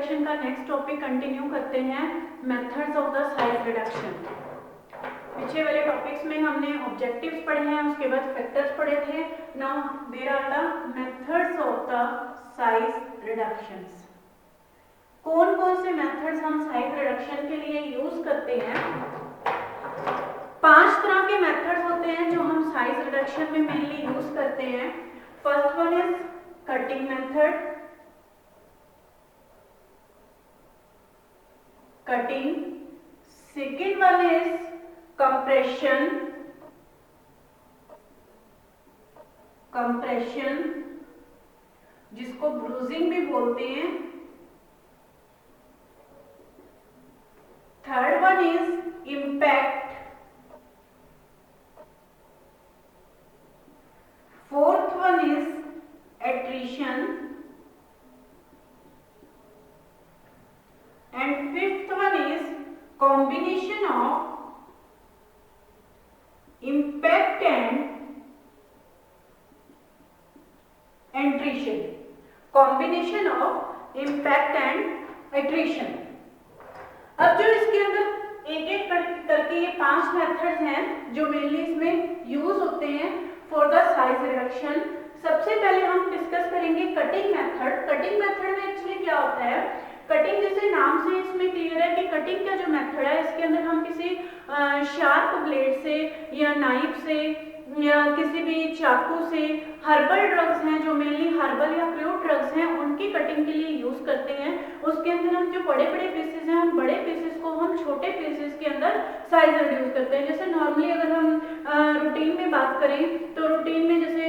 Reduction का next topic continue करते हैं, methods of the size reduction. पीछे वाले टॉपिक्स में हमने ऑब्जेक्टिव्स पढ़े हैं, उसके बाद फैक्टर्स पढ़े थे। Now there are the methods of the size reductions. कौन कौन से मेथड्स हम साइज रिडक्शन के लिए यूज करते हैं? 5 तरह के मेथड्स होते हैं जो हम साइज रिडक्शन में मेनली यूज करते हैं। First one is cutting method, cutting. Second one is compression, compression जिसको ब्रूजिंग भी बोलते हैं। Third one is impact, fourth one is attrition and fifth one is combination of impact and attrition, combination of impact and attrition. अब जो इसके अंदर एक एक करके ये 5 मेथड्स हैं जो मेनली इसमें यूज होते हैं फॉर द साइज रिडक्शन। सबसे पहले हम डिस्कस करेंगे कटिंग मेथड। कटिंग मेथड में एक्चुअली क्या होता है? कटिंग जैसे नाम से इसमें क्लियर है कि कटिंग का जो मेथड है इसके अंदर हम किसी शार्प ब्लेड से या नाइफ से या किसी भी चाकू से, हर्बल ड्रग्स हैं जो मेनली हर्बल या क्रूड ड्रग्स हैं उनकी कटिंग के लिए यूज करते हैं। उसके अंदर हम जो बड़े बड़े पीसेस हैं उन बड़े पीसेस को हम छोटे पीसेस के अंदर साइज रिड्यूस करते हैं। जैसे नॉर्मली अगर हम रूटीन में बात करें तो रूटीन में जैसे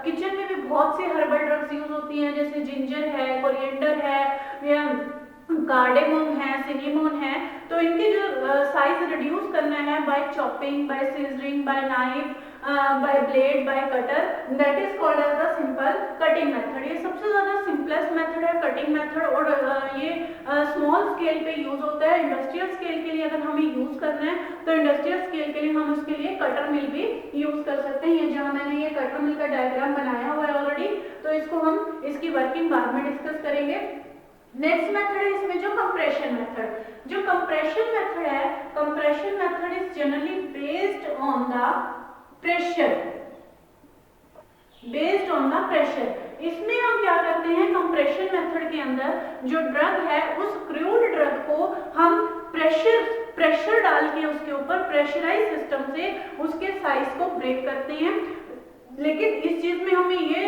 किचन में भी बहुत सी हर्बल ड्रग्स यूज होती हैं, जैसे जिंजर है, कोरिएंडर है या कार्डेमम है, सिनेमन है। तो इनकी जो साइज रिड्यूस करना है by chopping, by scissoring, by knife, by blade, by cutter, that is called as the simple cutting method. ये सबसे ज्यादा सिंपलेस्ट मेथड है कटिंग मेथड और ये स्मॉल स्केल पे यूज होता है। इंडस्ट्रियल स्केल के लिए अगर हमें यूज करना है तो इंडस्ट्रियल स्केल के लिए हम उसके लिए कटर मिल भी यूज कर सकते हैं। ये जहाँ मैंने ये कटर मिल का डायग्राम बनाया हुआ है ऑलरेडी, तो इसको हम इसकी वर्किंग बाद में डिस्कस करेंगे। नेक्स्ट मेथड है इसमें जो कंप्रेशन मेथड। जो कंप्रेशन मेथड है, compression method is generally based on the pressure, based on the pressure. इसमें हम क्या करते हैं, कंप्रेशन मेथड के अंदर जो ड्रग है उस क्रूड ड्रग को हम प्रेशर डाल के उसके ऊपर प्रेशराइज सिस्टम से उसके साइज को ब्रेक करते हैं। लेकिन इस चीज में हमें ये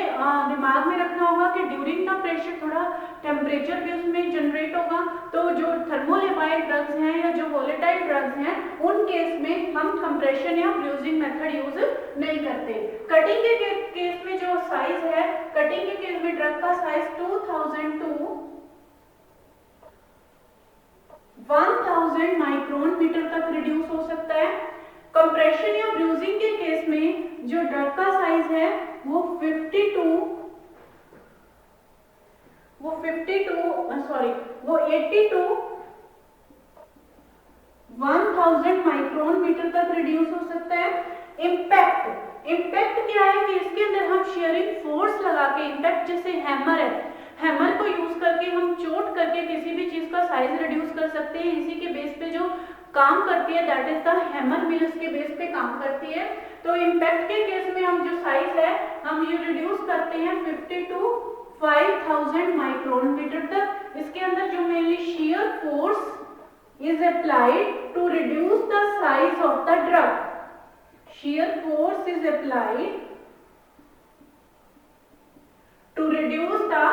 दिमाग में रखना होगा कि ड्यूरिंग द प्रेशर थोड़ा टेम्परेचर भी उसमें जनरेट होगा। तो जो थर्मोलिपाइड ड्रग्स हैं या जो वोलेटाइल ड्रग्स हैं उन केस में हम कंप्रेशन या ब्रूजिंग मेथड यूज नहीं करते। कटिंग के केस में जो साइज है, कटिंग के केस में ड्रग का साइज 2000 टू 1000 माइक्रोन मीटर तक रिड्यूस हो सकता है। कंप्रेशन या ब्रूजिंग के केस में जो ड्रग का साइज है वो 80 टू 1000 माइक्रोन मीटर तक रिड्यूस हो सकता है। इम्पैक्ट क्या है कि इसके अंदर हम शेयरिंग फोर्स लगा के, इम्पैक्ट जैसे हैमर है, हैमर को यूज करके हम चोट करके किसी भी चीज का साइज रिड्यूस कर सकते हैं। इसी के बेस पे जो काम करती है that is the hammer mill, इसके बेस पे काम करती है। तो इम्पैक्ट के केस में हम जो साइज है हम ये रिड्यूस करते हैं 50 टू 5000 माइक्रोन मीटर तक। इसके अंदर जो mainly shear force is applied to reduce the size of the drug. Shear force is applied to reduce the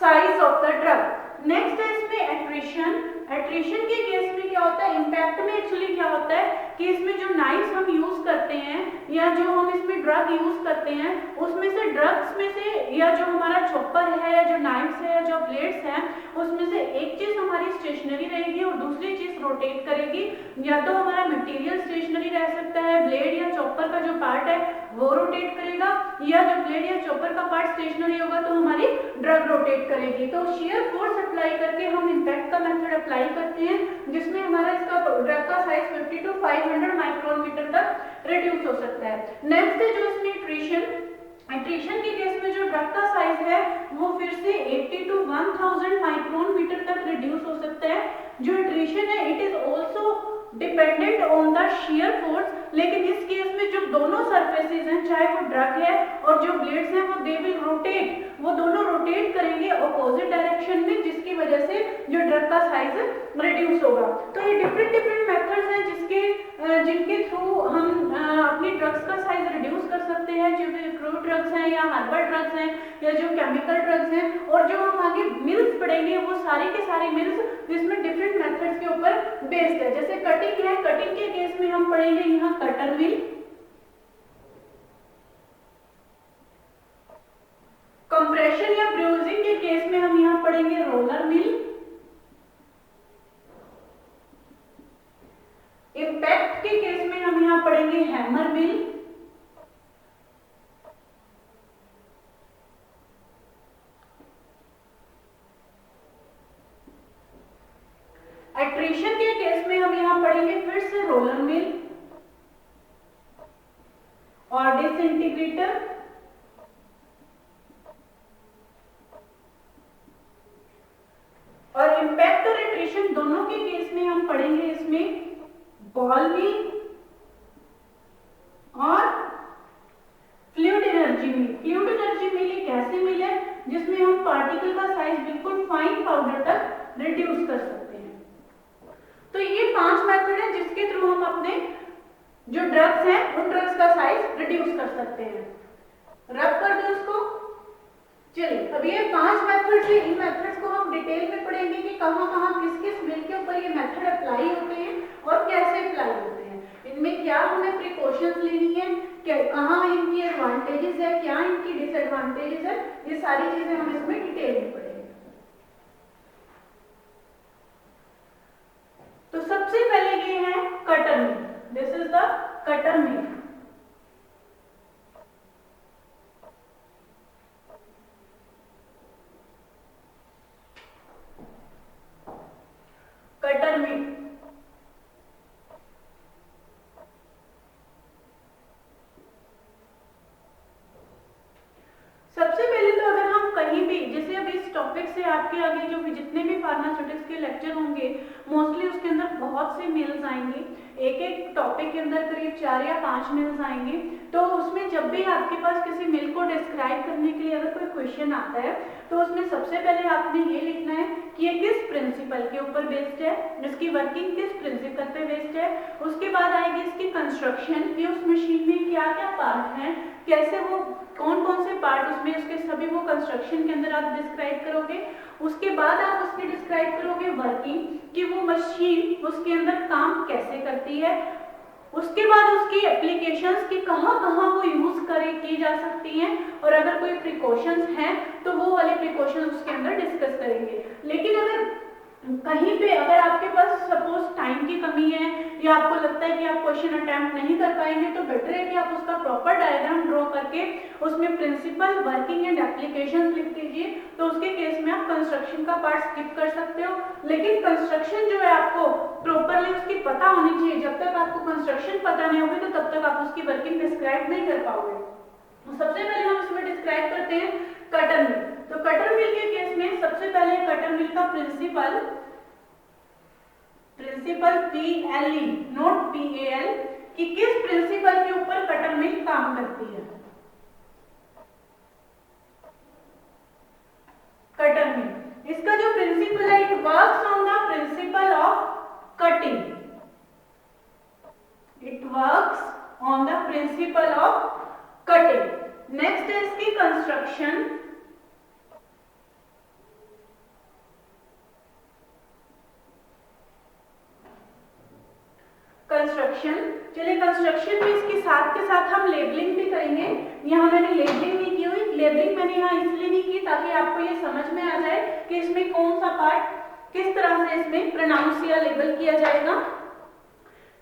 size of the drug. Next है इसमें एट्रिशन। एट्रिशन के केस में क्या होता है, इम्पैक्ट में एक्चुअली क्या होता है कि इसमें जो नाइफ्स हम यूज करते हैं या जो हम इसमें ड्रग यूज करते हैं उसमें से ड्रग्स में से या जो हमारा चॉपर है या जो नाइफ्स है या जो ब्लेड्स हैं उसमें से एक चीज हमारी स्टेशनरी रहेगी और दूसरी चीज रोटेट करेगी। या तो हमारा मटेरियल स्टेशनरी रह सकता है, ब्लेड या चॉपर का जो पार्ट है वो रोटेट करेगा, या जो ब्लेड या चॉपर का पार्ट स्टेशनरी होगा तो हमारी ड्रग रोटेट करेगी। तो shear फोर्स अप्लाई करके हम इम्पैक्ट का मेथड अप्लाई करते हैं जिसमें हमारा इसका ड्रग का साइज 50 टू 500 माइक्रोन मीटर तक रिड्यूस हो सकता है। नेक्स्ट है जो इसमें एट्रिशन के केस में जो ड्रग का साइज है वो फिर से 80 टू 1000 माइक्रोन मीटर तक रिड्यूस जो एट्रिशन है it is also dependent on the shear force, लेकिन इस केस में जो दोनों सरफेसेस हैं, चाहे वो ड्रग है और जो ब्लेड्स हैं, वो दे विल रोटेट, वो दोनों रोटेट करेंगे अपोजिट डायरेक्शन में, जिसकी वजह से जो ड्रग का साइज रिड्यूस होगा। तो ये डिफरेंट डिफरेंट मेथड्स हैं जिनके थ्रू हम अपनी ड्रग्स का साइज रिड्यूस कर सकते हैं, जो भी क्रूड ड्रग्स हैं या हर्बल ड्रग्स हैं या जो केमिकल ड्रग्स हैं, और जो हम आगे मिल्स पढ़ेंगे वो सारे के सारे मिल्स जिसमें डिफरेंट मेथड्स के ऊपर बेस्ड है। जैसे कटिंग है, कटिंग के केस में हम पढ़ेंगे यहाँ कटर मिल, कंप्रेशन या ब्रूजिंग के केस में हम यहाँ पढ़ेंगे रोलर मिल, इम्पैक्ट के केस में हम यहाँ पढ़ेंगे हैमर मिल, एट्रिशन के केस में हम यहाँ पढ़ेंगे फिर से रोलर मिल और डिसइंटीग्रेटर, और इम्पैक्ट और एट्रिशन दोनों के केस में हम पढ़ेंगे इसमें बॉल मिल और फ्लूइड एनर्जी मिल। फ्लूइड एनर्जी मिल एक ऐसी मिल है जिसमें हम पार्टिकल का साइज बिल्कुल फाइन पाउडर तक रिड्यूस कर सकते हैं। तो ये 5 मेथड है जिसके थ्रू हम अपने जो ड्रग्स हैं उन ड्रग्स का साइज रिड्यूस कर सकते हैं। रब कर दो उसको। चलिए अब ये 5 मेथड्स है, इन मेथड्स को हम डिटेल में पढ़ेंगे कि कहाँ-कहाँ किस-किस मिल के ऊपर ये मेथड अप्लाई होते हैं और कैसे अप्लाई होते हैं, इनमें क्या हमें प्रिकॉशंस लेनी है, कहाँ इनकी एडवांटेजेस है, क्या इनकी डिसएडवांटेजेस है, ये सारी चीजें हम इसमें डिटेल में पढ़ेंगे। तो सबसे पहले ये है cutter mill, this is the cutter mill. Cutter mill सबसे पहले तो अगर हम कहीं भी, जैसे अब इस टॉपिक से आपके आगे जो भी जितने भी फार्मास्यूटिक्स के लेक्चर होंगे मोस्टली उसके अंदर बहुत से मिल्स आएंगे, एक एक टॉपिक के अंदर करीब 4 या 5 मिल्स आएंगे। तो उसमें जब भी आपके पास किसी मिल को डिस्क्राइब करने के लिए अगर कोई क्वेश्चन आता है तो उसमें सबसे पहले आपने ये लिखना है कि ये किस प्रिंसिपल के ऊपर बेस्ड है, इसकी वर्किंग किस प्रिंसिपल पे बेस्ड है। उसके बाद आएगी इसकी कंस्ट्रक्शन कि उस मशीन में क्या क्या पार्ट हैं, कैसे वो कौन कौन से पार्ट उसमें, उसके सभी वो कंस्ट्रक्शन के अंदर आप डिस्क्राइब करोगे। उसके बाद आप उसकी डिस्क्राइब करोगे वर्किंग कि वो मशीन उसके अंदर काम कैसे करती है। उसके बाद उसकी एप्लीकेशंस की कहाँ-कहाँ वो यूज की जा सकती हैं, और अगर कोई प्रिकॉशंस हैं तो वो वाले प्रिकॉशंस उसके अंदर डिस्कस करेंगे। लेकिन अगर कहीं पे अगर आपके पास सपोज टाइम की कमी है या आपको लगता है कि आप क्वेश्चन अटेम्प्ट नहीं कर पाएंगे तो बेटर है कि आप उसका प्रॉपर डायग्राम ड्रॉ करके उसमें प्रिंसिपल, वर्किंग एंड एप्लीकेशंस लिख दीजिए। तो उसके केस में आप कंस्ट्रक्शन का पार्ट स्किप कर सकते हो, लेकिन कंस्ट्रक्शन जो है आपको प्रॉपरली उसकी पता होनी चाहिए। जब तक आपको कंस्ट्रक्शन पता नहीं होगी तो तब तक आप उसकी वर्किंग डिस्क्राइब नहीं कर पाओगे। तो सबसे पहले हम इसमें डिस्क्राइब करते हैं कटर मिल। तो कटर मिल के केस में सबसे पहले कटर मिल का प्रिंसिपल PLE नोट PAL कि किस प्रिंसिपल के ऊपर कटर मिल काम करती है। कटर मिल इसका जो प्रिंसिपल है, it works on the principle of cutting, it works on the principle of cutting. Next है इसकी कंस्ट्रक्शन। कंस्ट्रक्शन, चलिए कंस्ट्रक्शन में इसके साथ के साथ हम लेबलिंग भी करेंगे। यहाँ मैंने लेबलिंग नहीं की हुई, लेबलिंग मैंने यहाँ इसलिए नहीं की ताकि आपको ये समझ में आ जाए कि इसमें कौन सा पार्ट किस तरह से इसमें प्रोनाउंस या लेबल किया जाएगा।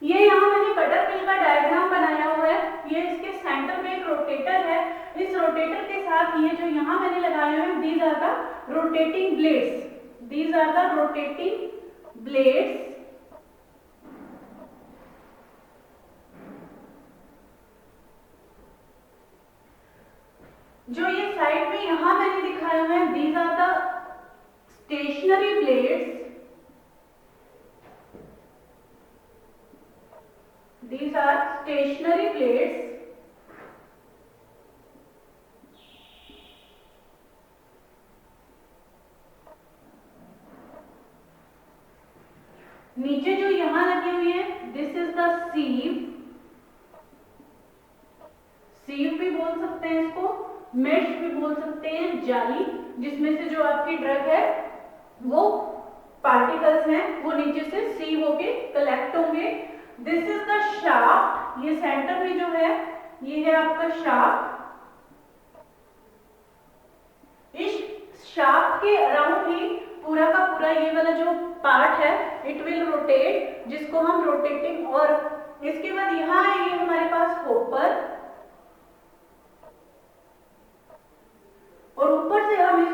ये यहाँ मैंने कटर मिल का डायग्राम बनाया हुआ है, ये इसके सेंटर में एक रोटेटर है। इस रोटेटर के साथ ये जो यहाँ मैंने लगाए हुए these are the rotating blades, these are the rotating blades. जो ये साइड में यहां मैंने दिखाए हुए हैं these are the stationary blades, these are stationary plates नीचे जो यहां लगी हुई है दिस इज द सीव, सीव भी बोल सकते हैं इसको, मेश भी बोल सकते हैं, जाली जिसमें से जो आपकी ड्रग है वो पार्टिकल्स हैं वो नीचे से सीव होके कलेक्ट होंगे। दिस इज द शाफ्ट, ये सेंटर में जो है ये है आपका शाफ्ट। इस शाफ्ट के अराउंड ही पूरा का पूरा ये वाला जो पार्ट है इट विल रोटेट, जिसको हम रोटेटिंग, और इसके बाद यहाँ है ये हमारे पास होपर, और ऊपर से हम इस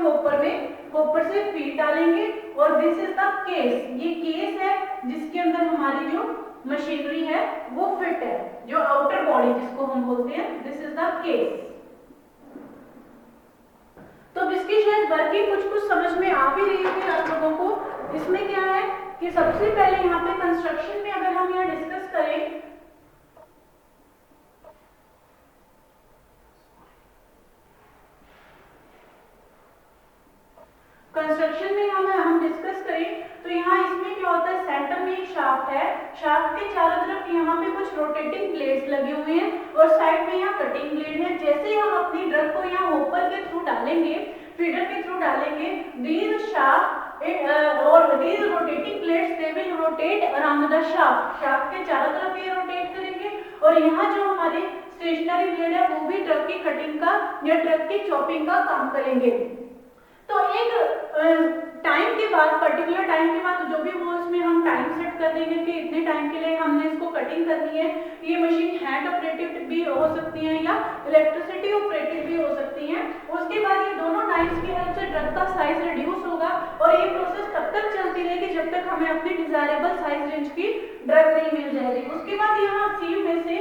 होपर से फीड डालेंगे, और दिस इज द केस, ये केस है जिसके अंदर हमारी जो मशीनरी है वो फिट है, जो आउटर बॉडी जिसको हम बोलते हैं, दिस इज द केस। तो इसकी शायद वर्किंग कुछ कुछ समझ में आ भी रही है आप लोगों को। इसमें क्या है कि सबसे पहले यहाँ पे कंस्ट्रक्शन में अगर हम यहाँ डिस्कस करें, कंस्ट्रक्शन में हम डिस्कस करें तो यहाँ इसमें क्या होता है, सेंटर में एक शाफ्ट है, शाफ्ट के चारों तरफ यहाँ पे कुछ रोटेटिंग प्लेट्स लगी हुई हैं और साइड में यहाँ कटिंग प्लेट है। जैसे हम अपनी ड्रग को यहाँ होपर के थ्रू डालेंगे, फीडर के थ्रू डालेंगे, these shaft और these rotating plates they will rotate around the shaft, shaft के चारों तरफ ये रोटेट करेंगे, और यहाँ जो हमारे स्टेशनरी ब्लेड है वो भी ड्रग की कटिंग का या ड्रग की चॉपिंग का काम करेंगे। तो एक टाइम के बाद, पर्टिकुलर टाइम के बाद जो भी वो उसमें हम टाइम सेट कर देंगे कि इतने टाइम के लिए हमने इसको कटिंग करनी है। ये मशीन हैंड ऑपरेटेड भी हो सकती है या इलेक्ट्रिसिटी ऑपरेटेड भी हो सकती है। उसके बाद ये दोनों नाइफ्स की हेल्प से ड्रग का साइज रिड्यूस होगा, और ये प्रोसेस तब तक चलती रहेगी जब तक हमें अपनी डिजायरेबल साइज रेंज की ड्रग नहीं मिल जाएगी। उसके बाद यहाँ सीव में से,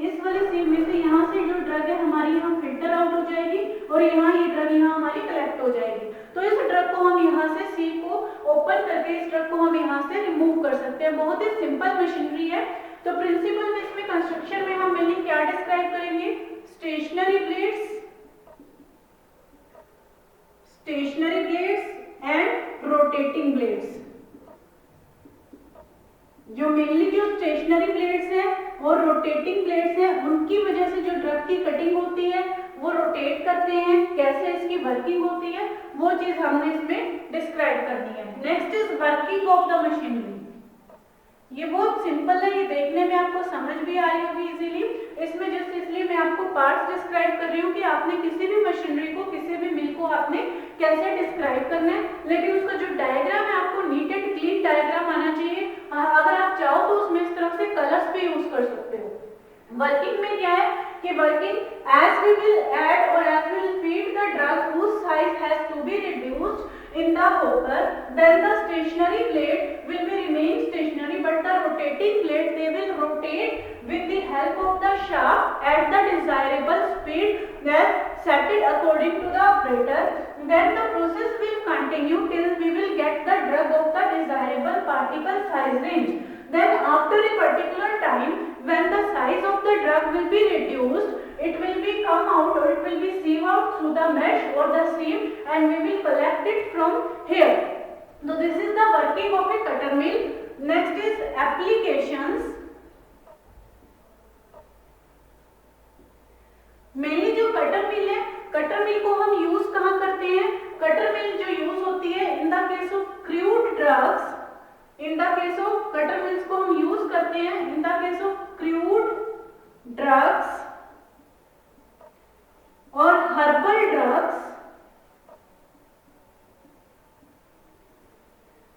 इस वाले सीव में से यहाँ से जो ड्रग है हमारी यहाँ फिल्टर आउट हो जाएगी, और यहाँ ये ड्रग यहाँ हमारी कलेक्ट हो जाएगी। तो इस ड्रग को हम यहाँ से सीव को ओपन करके इस ड्रग को हम यहाँ से रिमूव कर सकते हैं। बहुत ही सिंपल मशीनरी है। तो प्रिंसिपल में इसमें कंस्ट्रक्शन में हम मेनली क्या डिस्क्राइब करेंगे, stationary plates and rotating plates. जो मेनली जो स्टेशनरी प्लेट्स हैं और रोटेटिंग प्लेट्स हैं उनकी वजह से जो ड्रग की कटिंग होती है वो रोटेट करते हैं, कैसे इसकी वर्किंग होती है वो चीज हमने इसमें डिस्क्राइब करनी है। Next is working of the machinery. ये बहुत सिंपल है, ये देखने में आपको समझ भी आ रही होगी इजीली। इसमें जस्ट इसलिए मैं आपको पार्ट्स डिस्क्राइब कर रही हूँ कि आपने किसी भी मशीनरी को, किसी भी मिल को आपने कैसे डिस्क्राइब करना है, लेकिन उसका जो डायग्राम है आपको नीट एंड क्लीन डायग्राम आना चाहिए। अगर आप चाहो तो उसमें इस तरफ से कलर्स भी यूज कर सकते हो। वर्किंग में क्या है कि working as we will add और as we will feed the drug whose size has to be reduced in the hopper, then the stationary plate will be remain stationary, but the rotating plate they will rotate with the help of the shaft at the desirable speed that set it according to the operator. Then the process will continue till we will get the drug of the desirable particle size range. Then after a particular time, when the size of the drug will be reduced, it will be come out or it will be sieve out through the mesh or the sieve, and we will collect it from here. So this is the working of a cutter mill. Next is applications. Mainly जो cutter मिल है, cutter मिल को हम use कहाँ करते हैं, cutter मिल जो use होती है in the case of crude drugs, in the case off cutter mills को हम यूज करते हैं in the case of crude drugs और हर्बल ड्रग्स।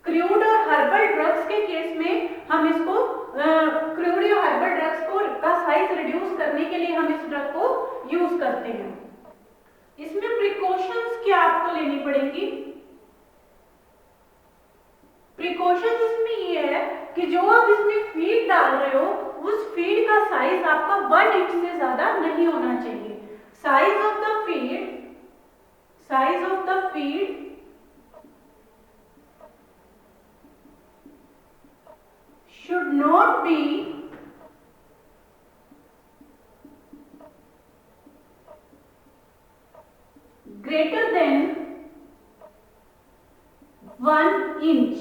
क्रूड और हर्बल ड्रग्स के केस में हम इसको क्रूड या हर्बल ड्रग्स को का साइज रिड्यूस करने के लिए हम इस ड्रग को यूज करते हैं। इसमें प्रिकॉशंस क्या आपको लेनी पड़ेंगी, प्रिकॉशंस इसमें ये है कि जो आप इसमें फीड डाल रहे हो उस फीड का साइज आपका 1 इंच से ज्यादा नहीं होना चाहिए। Size of the feed should not be greater than 1 inch,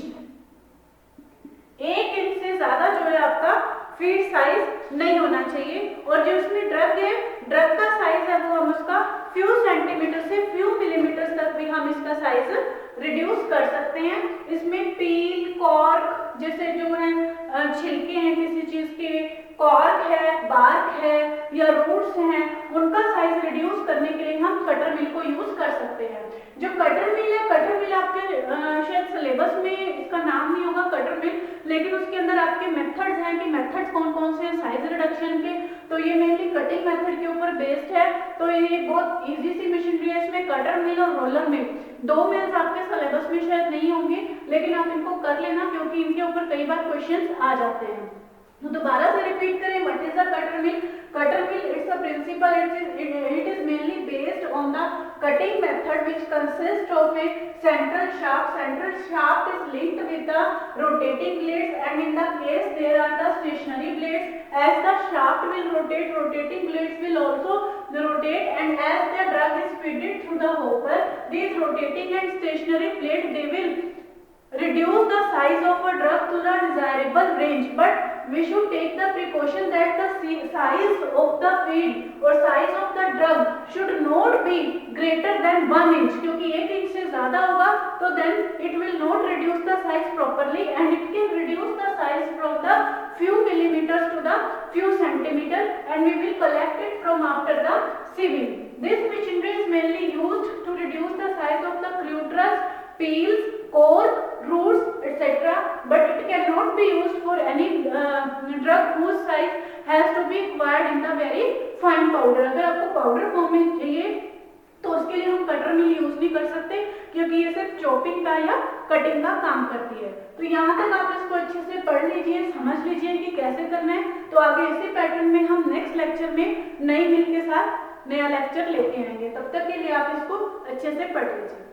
1 inch से ज्यादा जो है आपका फीड साइज नहीं होना चाहिए। और जो इसमें ड्रग है, ड्रग का साइज है वो हम उसका फ्यू सेंटीमीटर से फ्यू मिलीमीटर तक भी हम इसका साइज रिड्यूस कर सकते हैं। इसमें पील, कॉर्क जैसे जो है छिलके हैं किसी चीज के, कॉर्क है, बार्क है या रूट्स हैं, उनका साइज रिड्यूस करने के लिए हम कटर मिल को यूज कर सकते हैं। जो कटर मिल है, कटर मिल आपके शायद सिलेबस में इसका नाम नहीं होगा कटर मिल, लेकिन उसके अंदर आपके मेथड्स हैं कि मेथड्स कौन कौन से हैं साइज रिडक्शन के, तो ये मेनली कटिंग मेथड के ऊपर बेस्ड है। तो ये बहुत इजी सी मशीनरी है। इसमें कटर मिल और रोलर मिल, दो मिल्स आपके सिलेबस में शायद नहीं होंगे, लेकिन आप इनको कर लेना क्योंकि इनके ऊपर कई बार क्वेश्चंस आ जाते हैं। तो दोबारा से रिपीट करें, what is the cutter mill? Cutter mill, it's a principle, it is mainly based on the cutting method which consists of a central shaft. Central shaft is linked with the rotating blades, and in the case there are the stationary blades. As the shaft will rotate, rotating blades will also rotate, and as the drug is fed through the hopper, these rotating and stationary blades, they will reduce the size of a drug to the desirable range, but we should take the precaution that the size of the feed or size of the drug should not be greater than 1 inch, क्योंकि 1 inch से ज्यादा होगा तो then it will not reduce the size properly and it can reduce the size from the few millimeters to the few centimeter, and we will collect it from after the sieving. This machinery is mainly used to reduce the size of the crude drugs, peels, cork, roots, etc. But it cannot be used for any drug whose size has to be acquired in the very fine powder. अगर आपको powder form में चाहिए तो उसके लिए हम cutter मिल use नहीं कर सकते, क्योंकि ये सिर्फ चॉपिंग का या कटिंग का काम करती है। तो यहाँ तक आप इसको अच्छे से पढ़ लीजिए, समझ लीजिए कि कैसे करना है। तो आगे इसी पैटर्न में हम नेक्स्ट लेक्चर में नई मिल के साथ नया लेक्चर लेके आएंगे। तब तक के लिए आप इसको अच्छे से पढ़ लीजिए।